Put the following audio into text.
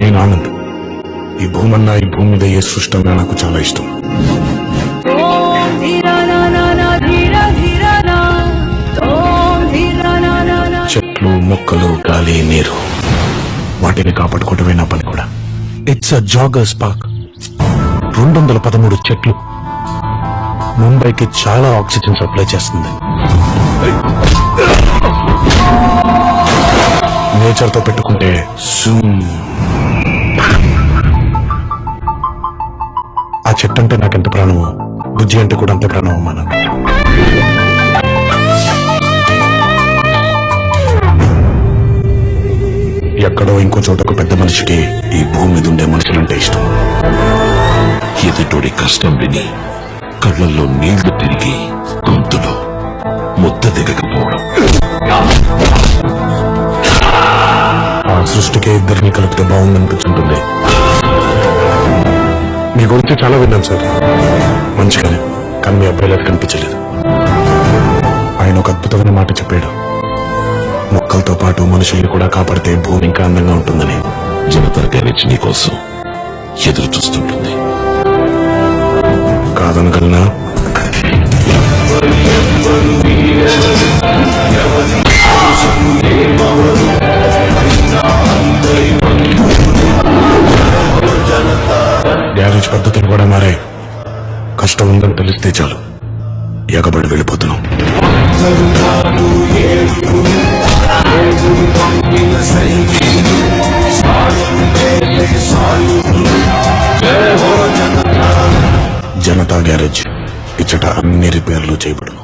నేను ఆనంద్. ఈ భూమన్నా, ఈ భూమి మీద ఏ సృష్టి అన్నా నాకు చాలా ఇష్టం. చెట్లు, మొక్కలు, గాలి, నీరు, వాటిని కాపాడుకోవటమే నా పని కూడా. It's a joggers park. 213 చెట్లు ముంబైకి చాలా ఆక్సిజన్ సప్లై చేస్తుంది. నేచర్ తో పెట్టుకుంటే ఆ చెట్టు అంటే నాకెంత ప్రాణమో, బుజ్జి అంటే కూడా అంతే ప్రాణమో మనం. ఎక్కడో ఇంకో చోటకు పెద్ద మనిషికి ఈ భూమి మీద ఉండే మనుషులంటే ఇష్టం. ఎదుటోడి కష్టం విని కళ్ళల్లో నీళ్లు తిరిగి గొంతులో ముద్ద దిగకపోవడం. ఆ సృష్టికే ఇద్దరిని కలిపితే బాగుందనిపించుంటుంది. మీ గురించి చాలా విన్నాను సార్, మంచిగానే, కానీ మీ అబ్బాయిలా కనిపించలేదు. ఆయన ఒక అద్భుతమైన మాట చెప్పాడు, మొక్కలతో పాటు మనుషుల్ని కూడా కాపాడితే భూమి ఇంకా అందంగా ఉంటుందని. జనతా గ్యారేజ్ నీ కోసం ఎదురు చూస్తుంటుంది. కాదనగలనా? గ్యారేజ్ పద్ధతులు కూడా మారాయి. కష్టం ఉందని తెలిస్తే చాలు ఎగబడి వెళ్ళిపోతున్నాం. జనతా గ్యారేజ్ ఇచ్చట అన్ని రిపేర్లు చేయబడును.